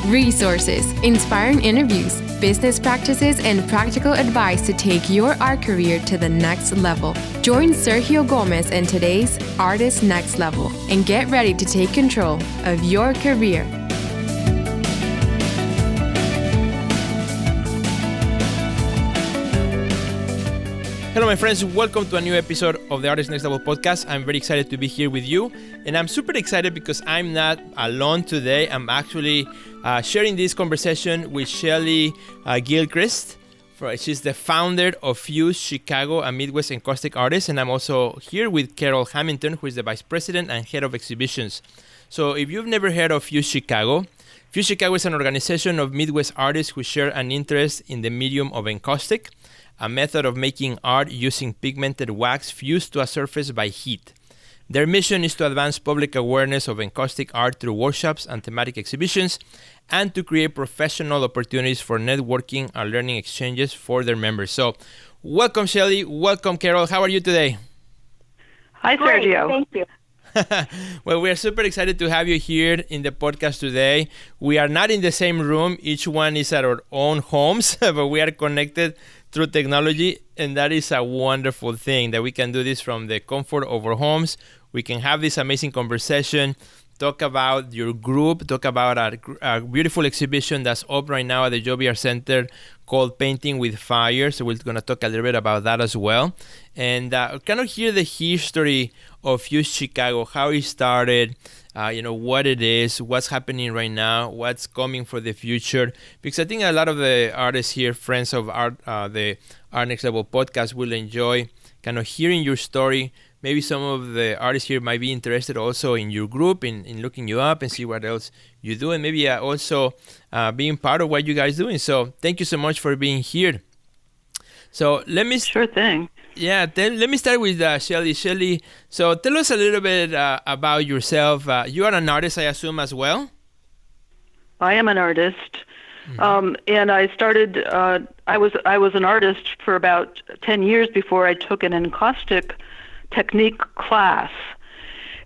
resources, inspiring interviews, business practices, and practical advice to take your art career to the next level. Join Sergio Gomez in today's Artist Next Level and get ready to take control of your career. Hello, my friends. Welcome to a new episode of the Artist Next Level podcast. I'm very excited to be here with you. And I'm super excited because I'm not alone today. I'm actually sharing this conversation with Shelley Gilchrist. She's the founder of FUSEDChicago, a Midwest encaustic artist. And I'm also here with Carol Hamilton, who is the vice president and head of exhibitions. So if you've never heard of FUSEDChicago, FUSEDChicago is an organization of Midwest artists who share an interest in the medium of encaustic, a method of making art using pigmented wax fused to a surface by heat. Their mission is to advance public awareness of encaustic art through workshops and thematic exhibitions, and to create professional opportunities for networking and learning exchanges for their members. So, welcome, Shelley. Welcome, Carol. How are you today? Hi, Sergio. Thank you. Well, we are super excited to have you here in the podcast today. We are not in the same room. Each one is at our own homes, but we are connected through technology, and that is a wonderful thing that we can do this from the comfort of our homes. We can have this amazing conversation, talk about your group, talk about a beautiful exhibition that's up right now at the Jovial Center called Painting with Fire. So we're going to talk a little bit about that as well. And kind of hear the history of FUSEDChicago, how it started, what it is, what's happening right now, what's coming for the future. Because I think a lot of the artists here, friends of art, the Art Next Level podcast, will enjoy kind of hearing your story. Maybe some of the artists here might be interested also in your group, in looking you up and see what else you do, and maybe also being part of what you guys doing. So thank you so much for being here. So let me... Sure thing. Yeah, let me start with Shelley. Shelley, so tell us a little bit about yourself. You are an artist, I assume, as well? I am an artist. Mm-hmm. And I started, I was an artist for about 10 years before I took an encaustic technique class.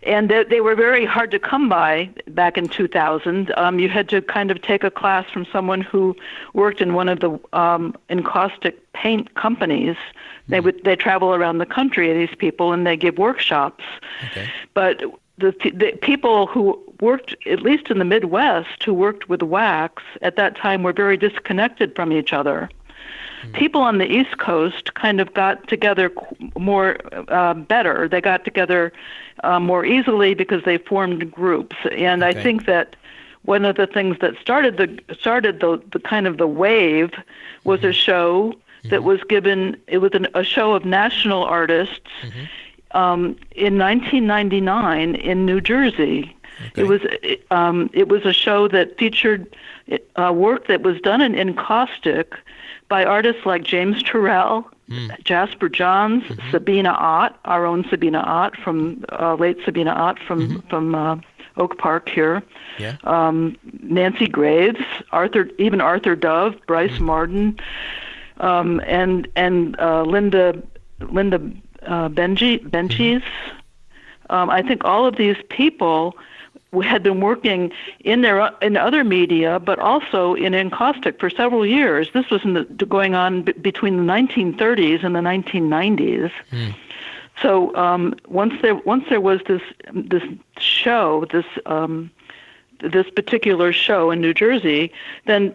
And they were very hard to come by back in 2000. You had to kind of take a class from someone who worked in one of the encaustic paint companies. They travel around the country, these people, and they give workshops. Okay. But the people who worked, at least in the Midwest, who worked with wax at that time were very disconnected from each other. People on the East Coast kind of got together more better. They got together more easily because they formed groups. And I think that one of the things that started the kind of the wave was a show that was given. It was a show of national artists in 1999 in New Jersey. Okay. It was a show that featured work that was done in encaustic by artists like James Turrell, Jasper Johns, Sabina Ott, our own Sabina Ott from late Sabina Ott from Oak Park here, Nancy Graves, Arthur Dove, Bryce Marden, and Linda Benches. I think all of these people had been working in other media, but also in encaustic for several years. This was going on between the 1930s and the 1990s. So once there was this show, this particular show in New Jersey, then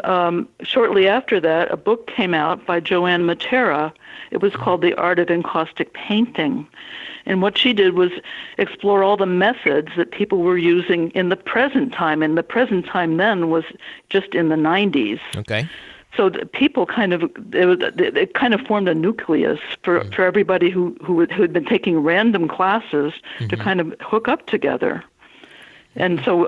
shortly after that, a book came out by Joanne Matera. It was called The Art of Encaustic Painting. And what she did was explore all the methods that people were using in the present time. And the present time then was just in the 90s. Okay. So the people it kind of formed a nucleus for everybody who had been taking random classes to kind of hook up together. And so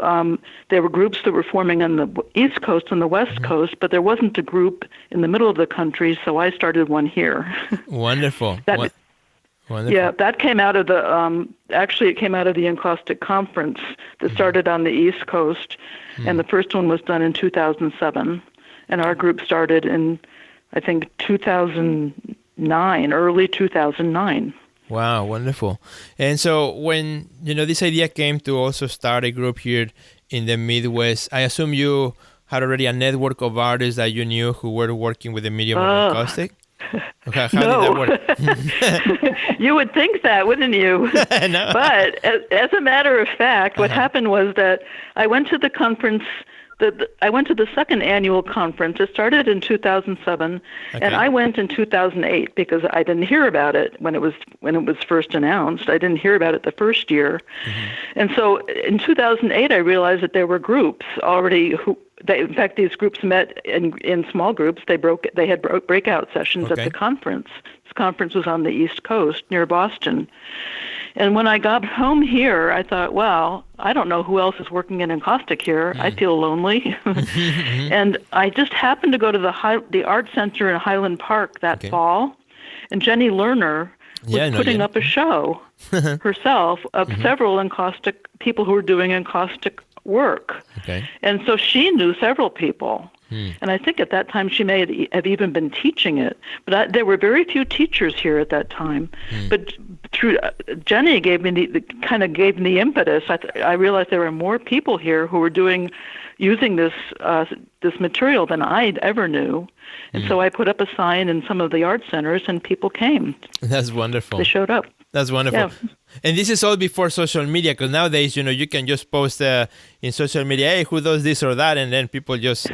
there were groups that were forming on the East Coast and the West Coast, but there wasn't a group in the middle of the country, so I started one here. Wonderful. Wonderful. Yeah, that came out of the, it came out of the encaustic conference that started on the East Coast, and the first one was done in 2007, and our group started in, I think, 2009, early 2009. Wow, wonderful. And so when, this idea came to also start a group here in the Midwest, I assume you had already a network of artists that you knew who were working with the medium of encaustic? Okay, how No. did that work? You would think that, wouldn't you? No. But as a matter of fact, what happened was that I went to the conference. I went to the second annual conference. It started in 2007, and I went in 2008 because I didn't hear about it when it was first announced. I didn't hear about it the first year, and so in 2008 I realized that there were groups already in fact, these groups met in small groups. They had breakout sessions at the conference. This conference was on the East Coast near Boston. And when I got home here, I thought, well, I don't know who else is working in encaustic here. I feel lonely. And I just happened to go to the Art Center in Highland Park that fall, and Jenny Lerner was putting up a show herself of several encaustic people who were doing encaustic work. And so she knew several people. And I think at that time she may have even been teaching it. But there were very few teachers here at that time. But through Jenny gave me the impetus. I realized there were more people here who were using this material than I ever knew. And so I put up a sign in some of the art centers, and people came. That's wonderful. They showed up. That's wonderful. Yeah. And this is all before social media, because nowadays, you can just post in social media, hey, who does this or that, and then people just,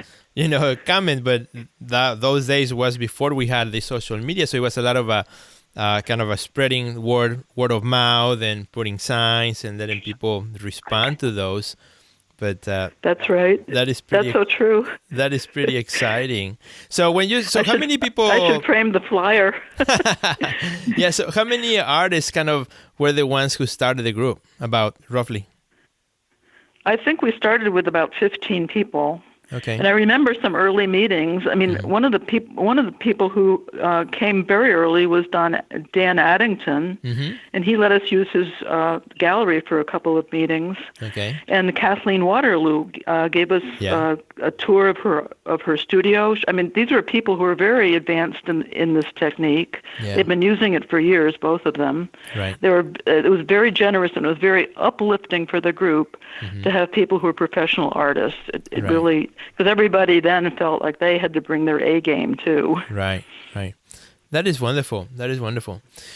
comment. But those days was before we had the social media, so it was a lot of kind of a spreading word of mouth and putting signs and letting people respond to those. But that's right. That's so true. That is pretty exciting. So how many people? I should frame the flyer. Yeah. So how many artists kind of were the ones who started the group? About roughly. I think we started with about 15 people. Okay. And I remember some early meetings. I mean, one of the people who came very early was Dan Addington, and he let us use his gallery for a couple of meetings. Okay. And Kathleen Waterloo gave us a tour of her studio. I mean, these were people who were very advanced in this technique. Yeah. They've been using it for years, both of them. Right. It was very generous, and it was very uplifting for the group to have people who were professional artists. It really. Because everybody then felt like they had to bring their A game too. Right. That is wonderful.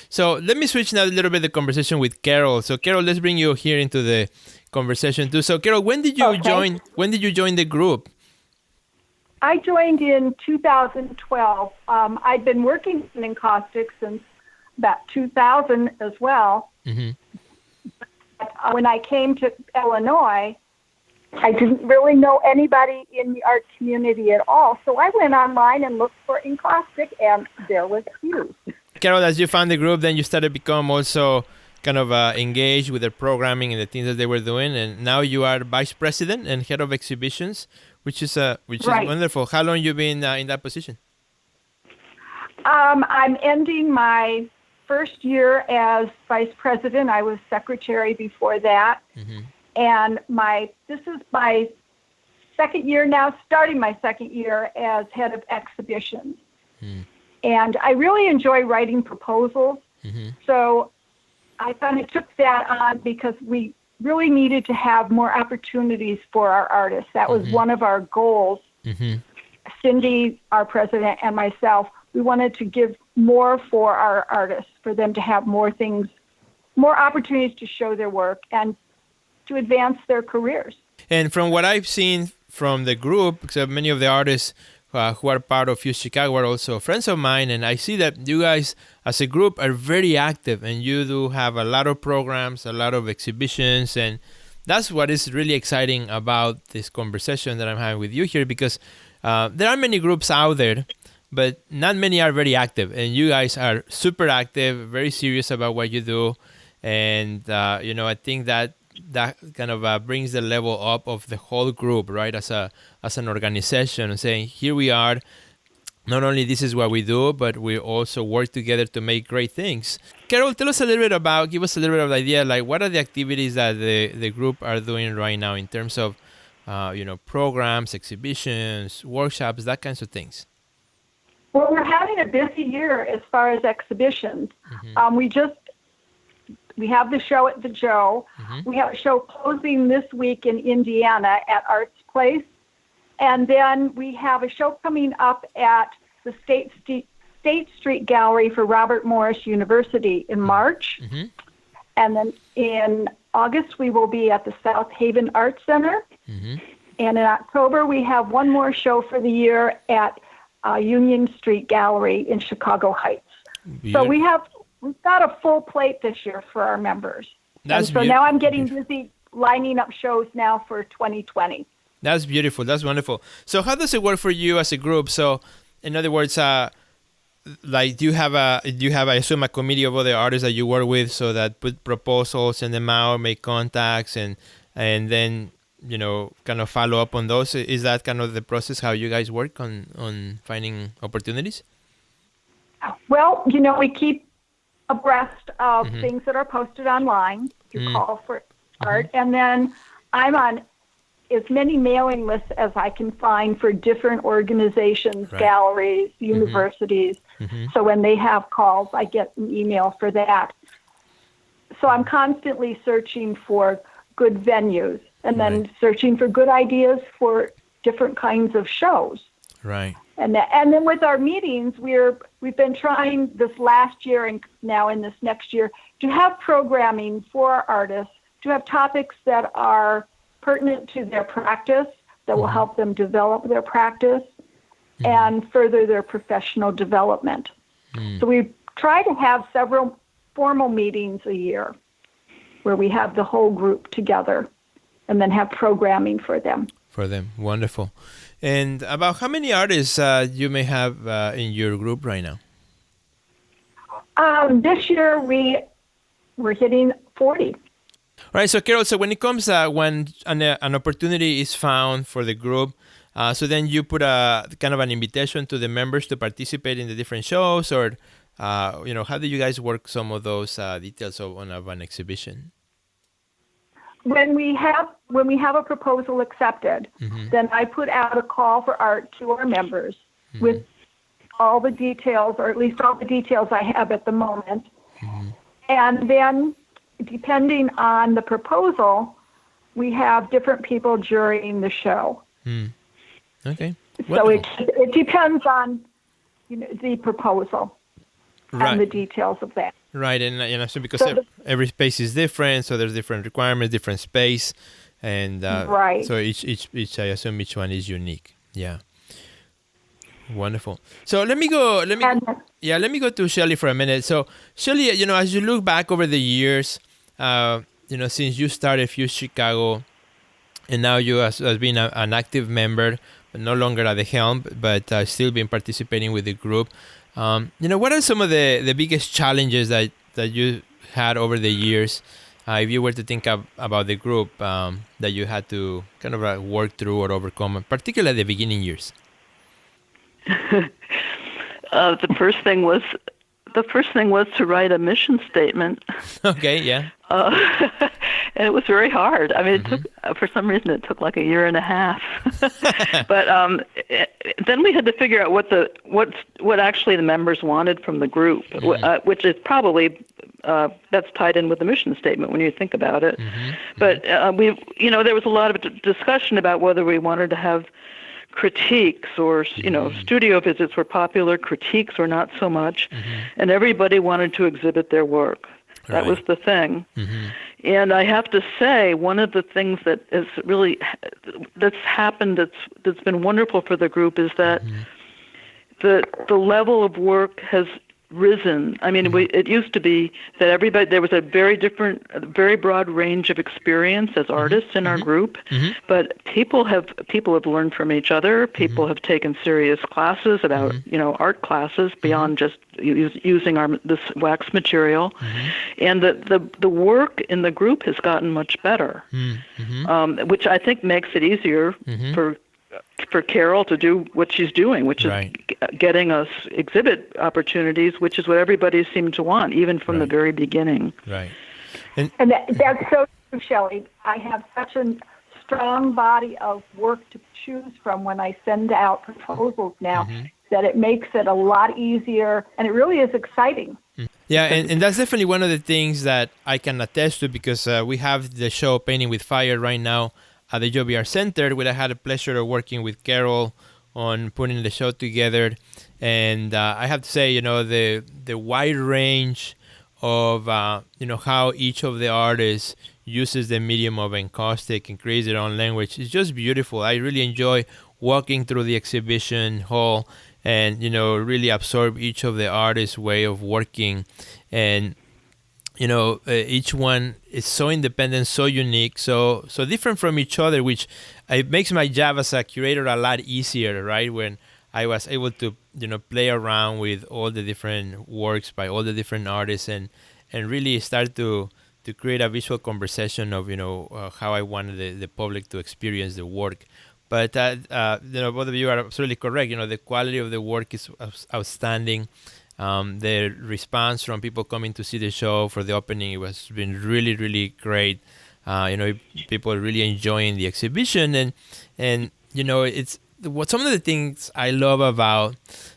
So let me switch now a little bit the conversation with Carol. So Carol, let's bring you here into the conversation too. So Carol, when did you join? When did you join the group? I joined in 2012. I'd been working in encaustic since about 2000 as well. When I came to Illinois, I didn't really know anybody in the art community at all, so I went online and looked for encaustic, and there was you. Carol, as you found the group, then you started to become also kind of engaged with the programming and the things that they were doing, and now you are vice president and head of exhibitions, which is wonderful. How long you been in that position? I'm ending my first year as vice president. I was secretary before that. And this is my second year now, starting my second year as head of exhibitions. And I really enjoy writing proposals. So I kind of took that on because we really needed to have more opportunities for our artists. That was one of our goals. Cindy, our president, and myself, we wanted to give more for our artists, for them to have more opportunities to show their work and to advance their careers. And from what I've seen from the group, because many of the artists who are part of FUSEDChicago are also friends of mine, and I see that you guys as a group are very active, and you do have a lot of programs, a lot of exhibitions, and that's what is really exciting about this conversation that I'm having with you here, because there are many groups out there, but not many are very active, and you guys are super active, very serious about what you do, and I think that kind of brings the level up of the whole group, right? As an organization, and saying, here we are. Not only this is what we do, but we also work together to make great things. Carol, give us a little bit of the idea, like what are the activities that the group are doing right now in terms of, programs, exhibitions, workshops, that kinds of things. Well, we're having a busy year as far as exhibitions. We have the show at the Joe. We have a show closing this week in Indiana at Arts Place. And then we have a show coming up at the State Street Gallery for Robert Morris University in March. Mm-hmm. And then in August, we will be at the South Haven Arts Center. Mm-hmm. And in October, we have one more show for the year at Union Street Gallery in Chicago Heights. So we've got a full plate this year for our members. Now I'm getting busy lining up shows now for 2020. That's beautiful. That's wonderful. So how does it work for you as a group? So in other words, like do you have, I assume, a committee of other artists that you work with, so that put proposals, send them out, make contacts, and then, you know, kind of follow up on those? Is that kind of the process how you guys work on finding opportunities? Well, you know, we keep abreast of things that are posted online through Call for Art, and then I'm on as many mailing lists as I can find for different organizations, galleries, universities. So when they have calls, I get an email for that. So I'm constantly searching for good venues and then searching for good ideas for different kinds of shows. Right. And then with our meetings, we've been trying this last year and now in this next year to have programming for our artists, to have topics that are pertinent to their practice, that will help them develop their practice and further their professional development. So we try to have several formal meetings a year where we have the whole group together and then have programming for them. Wonderful. And about how many artists you may have in your group right now? This year we're hitting 40. All right. So Carol, so when it comes when an opportunity is found for the group, so then you put a kind of an invitation to the members to participate in the different shows, or you know, how do you guys work some of those details of an exhibition? When we have a proposal accepted, then I put out a call for art to our members with all the details, or at least all the details I have at the moment. And then, depending on the proposal, we have different people jurying the show. Okay. So it depends on, you know, the proposal and the details of that. Right, and you know, so because every space is different, so there's different requirements, different space, and so each I assume each one is unique. Yeah. Wonderful. So let me go to Shelley for a minute. So Shelley, you know, as you look back over the years, you know, since you started FUSEDChicago, and now you as being an active member, but no longer at the helm, but still been participating with the group. You know, what are some of the biggest challenges that you had over the years, if you were to think about the group that you had to kind of work through or overcome, particularly at the beginning years? The first thing was to write a mission statement. Okay, yeah. And it was very hard. I mean, it took, for some reason, it took like a year and a half. But then we had to figure out what actually the members wanted from the group, which is probably that's tied in with the mission statement when you think about it. But there was a lot of discussion about whether we wanted to have critiques or, you know, studio visits were popular, critiques were not so much, and everybody wanted to exhibit their work. That was the thing. And I have to say, one of the things that is really that's happened that's been wonderful for the group is that the level of work has risen. I mean, it used to be that there was a very broad range of experience as artists in our group, but people have learned from each other. People have taken serious classes about, you know, art classes beyond just using this wax material, and the work in the group has gotten much better, which I think makes it easier for Carol to do what she's doing, which is getting us exhibit opportunities, which is what everybody seemed to want, even from the very beginning. Right. And that's so true, Shelley. I have such a strong body of work to choose from when I send out proposals now that it makes it a lot easier, and it really is exciting. Yeah, and that's definitely one of the things that I can attest to, because we have the show Painting with Fire right now at the JBR Center, where I had the pleasure of working with Carol on putting the show together. And I have to say, the wide range of, how each of the artists uses the medium of encaustic and creates their own language is just beautiful. I really enjoy walking through the exhibition hall and, really absorb each of the artists' way of working. And, each one is so independent, so unique, so different from each other, which it makes my job as a curator a lot easier, right? When I was able to, play around with all the different works by all the different artists and really start to create a visual conversation of, how I wanted the public to experience the work. But, both of you are absolutely correct. The quality of the work is outstanding. The response from people coming to see the show for the opening, it has been really, really great. People are really enjoying the exhibition. And it's some of the things I love about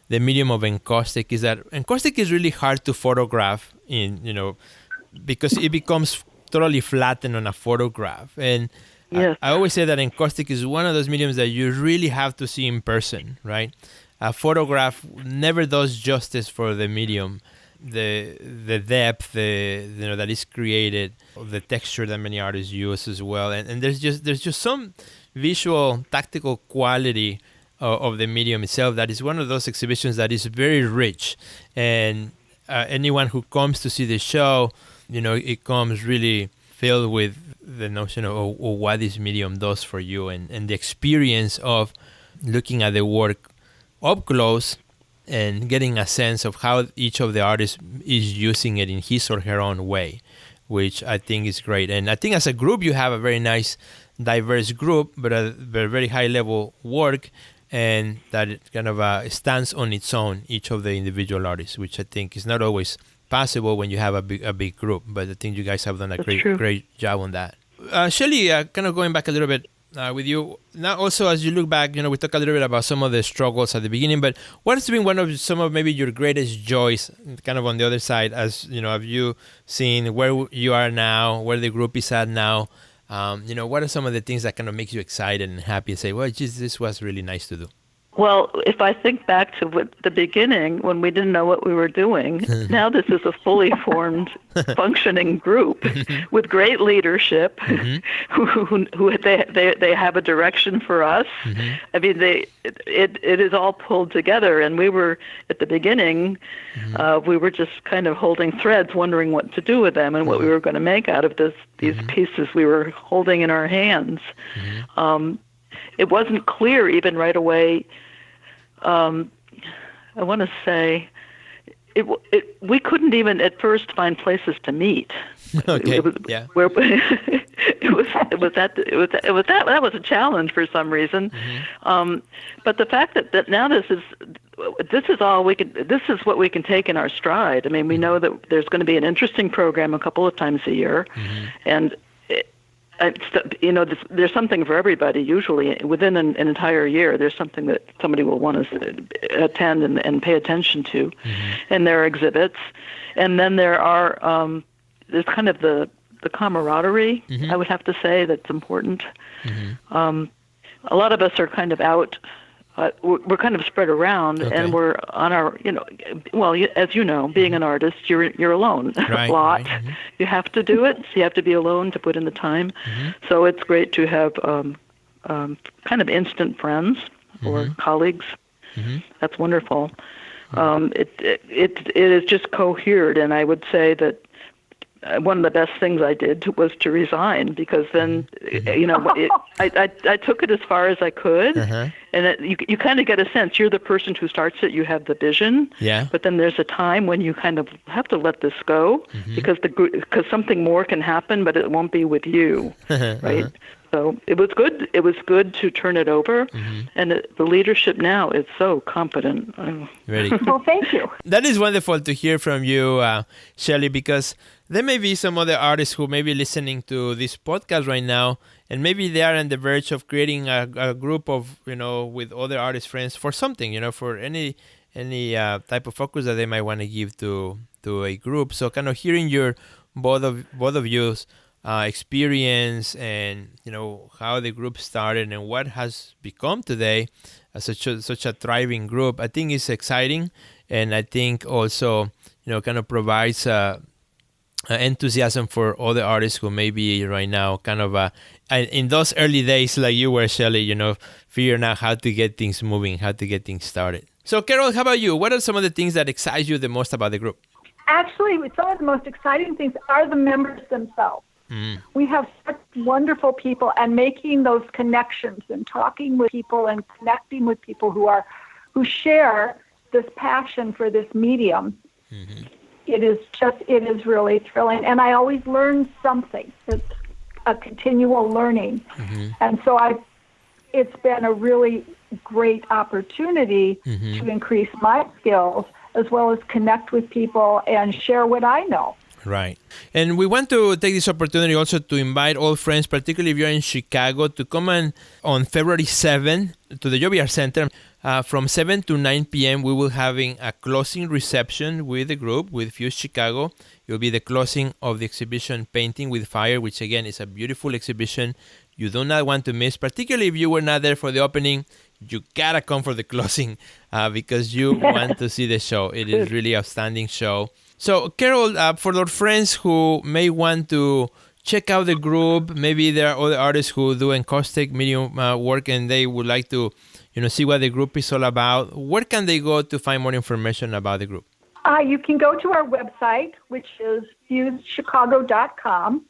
the medium of encaustic is that encaustic is really hard to photograph because it becomes totally flattened on a photograph. And Yes. I always say that encaustic is one of those mediums that you really have to see in person, right? A photograph never does justice for the medium, the depth, that is created, the texture that many artists use as well, and there's just some visual, tactical quality of the medium itself that is one of those exhibitions that is very rich, and anyone who comes to see the show, it comes really filled with the notion of what this medium does for you and the experience of looking at the work up close and getting a sense of how each of the artists is using it in his or her own way, which I think is great. And I think as a group, you have a very nice, diverse group, but a very high-level work, and that it kind of stands on its own, each of the individual artists, which I think is not always possible when you have a big group. But I think you guys have done a great job on that. Shelley, kind of going back a little bit with you now, also as you look back, we talked a little bit about some of the struggles at the beginning, but what has been some of maybe your greatest joys, kind of on the other side, as have you seen where you are now, where the group is at now? What are some of the things that kind of makes you excited and happy and say, well, geez, this was really nice to do? Well, if I think back to the beginning when we didn't know what we were doing, now this is a fully formed, functioning group with great leadership, who they have a direction for us. I mean, it is all pulled together, and we were at the beginning, we were just kind of holding threads, wondering what to do with them and what we were going to make out of these pieces we were holding in our hands. It wasn't clear even right away. I want to say we couldn't even at first find places to meet. Okay. That was a challenge for some reason. But the fact that now this is all we can. This is what we can take in our stride. I mean, we know that there's going to be an interesting program a couple of times a year, and there's something for everybody. Usually, within an entire year, there's something that somebody will want to attend and pay attention to, and there are exhibits, and then there's kind of the camaraderie. I would have to say that's important. A lot of us are kind of out. We're kind of spread around, and we're on our, as you know, being an artist, you're alone a lot. You have to do it. So you have to be alone to put in the time. So it's great to have kind of instant friends or colleagues. That's wonderful. It is just cohered, and I would say that one of the best things I did was to resign, because then, I took it as far as I could, and you kind of get a sense you're the person who starts it, you have the vision, but then there's a time when you kind of have to let this go, because something more can happen, but it won't be with you, right? So it was good. It was good to turn it over, and the leadership now is so competent. Really. Well, thank you. That is wonderful to hear from you, Shelley, because there may be some other artists who may be listening to this podcast right now, and maybe they are on the verge of creating a group of, with other artist friends for something, for any type of focus that they might want to give to a group. So kind of hearing your both of you's experience and how the group started and what has become today as such a thriving group. I think it's exciting, and I think also kind of provides enthusiasm for other artists who may be right now kind of in those early days like you were, Shelley, figuring out how to get things moving, how to get things started. So Carol, how about you? What are some of the things that excite you the most about the group? Actually, some of the most exciting things are the members themselves. We have such wonderful people, and making those connections and talking with people and connecting with people who share this passion for this medium. It is really thrilling, and I always learn something. It's a continual learning, and so it's been a really great opportunity to increase my skills as well as connect with people and share what I know. Right. And we want to take this opportunity also to invite all friends, particularly if you're in Chicago, to come on February 7th to the JBR Center. From 7 to 9 p.m., we will having a closing reception with the group, with FUSEDChicago. It will be the closing of the exhibition Painting with Fire, which again is a beautiful exhibition you do not want to miss. Particularly if you were not there for the opening, you gotta come for the closing because you want to see the show. It is really outstanding show. So, Carol, for our friends who may want to check out the group, maybe there are other artists who do encaustic medium work and they would like to, see what the group is all about. Where can they go to find more information about the group? You can go to our website, which is FUSEDChicago.com,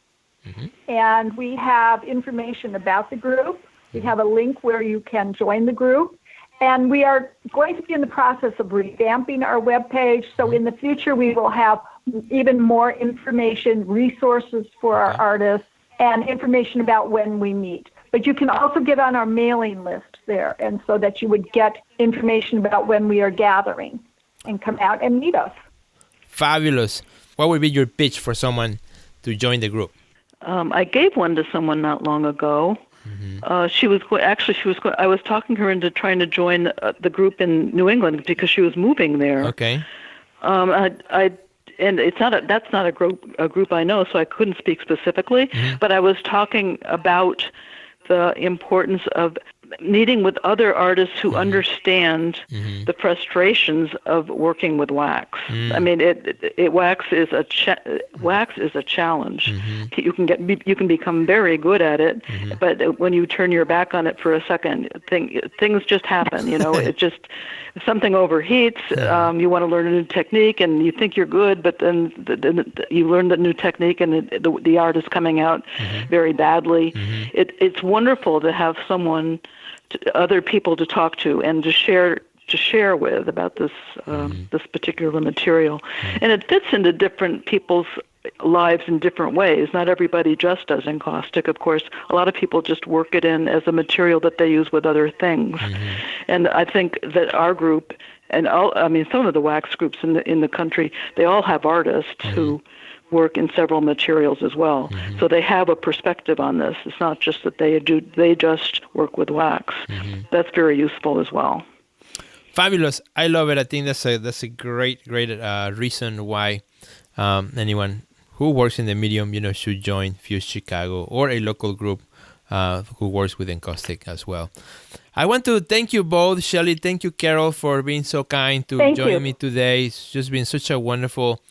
and we have information about the group. We have a link where you can join the group. And we are going to be in the process of revamping our webpage. So in the future, we will have even more information, resources for our artists, and information about when we meet. But you can also get on our mailing list there, and so that you would get information about when we are gathering and come out and meet us. Fabulous. What would be your pitch for someone to join the group? I gave one to someone not long ago. She was I was talking her into trying to join the group in New England because she was moving there. Okay. And that's not a group I know, so I couldn't speak specifically. But I was talking about the importance of meeting with other artists who understand the frustrations of working with wax. I mean, wax is a challenge. You can become very good at it, but when you turn your back on it for a second, things just happen. It just something overheats. You want to learn a new technique, and you think you're good, but then you learn the new technique, and the art is coming out very badly. It's wonderful to have someone. Other people to talk to and to share with about this particular material, and it fits into different people's lives in different ways. Not everybody just does encaustic, of course. A lot of people just work it in as a material that they use with other things, and I think that our group and some of the wax groups in the country, they all have artists who work in several materials as well. So they have a perspective on this. It's not just that they just work with wax. That's very useful as well. Fabulous. I love it. I think that's a great reason why anyone who works in the medium, should join FUSEDChicago or a local group who works with encaustic as well. I want to thank you both, Shelley. Thank you, Carol, for being so kind to join me today. It's just been such a wonderful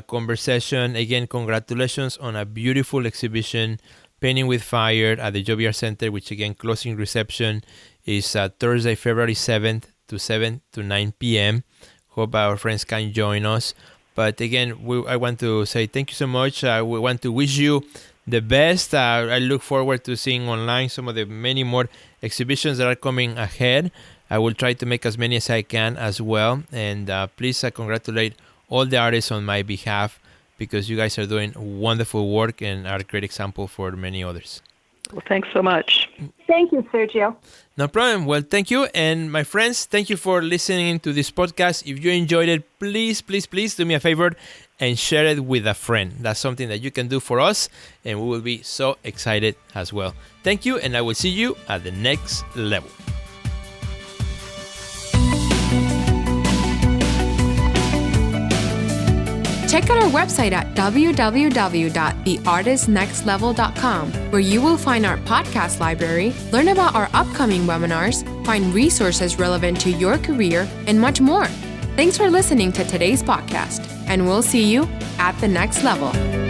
conversation. Again, congratulations on a beautiful exhibition, Painting with Fire, at the JBR Center, which again, closing reception is Thursday, February 7th to 7 to 9 p.m. Hope our friends can join us. But again, I want to say thank you so much. We want to wish you the best. I look forward to seeing online some of the many more exhibitions that are coming ahead. I will try to make as many as I can as well. And please congratulate all the artists on my behalf, because you guys are doing wonderful work and are a great example for many others. Well, thanks so much. Thank you, Sergio. No problem. Well, thank you. And my friends, thank you for listening to this podcast. If you enjoyed it, please do me a favor and share it with a friend. That's something that you can do for us, and we will be so excited as well. Thank you, and I will see you at the next level. Check out our website at www.theartistnextlevel.com, where you will find our podcast library, learn about our upcoming webinars, find resources relevant to your career, and much more. Thanks for listening to today's podcast, and we'll see you at the next level.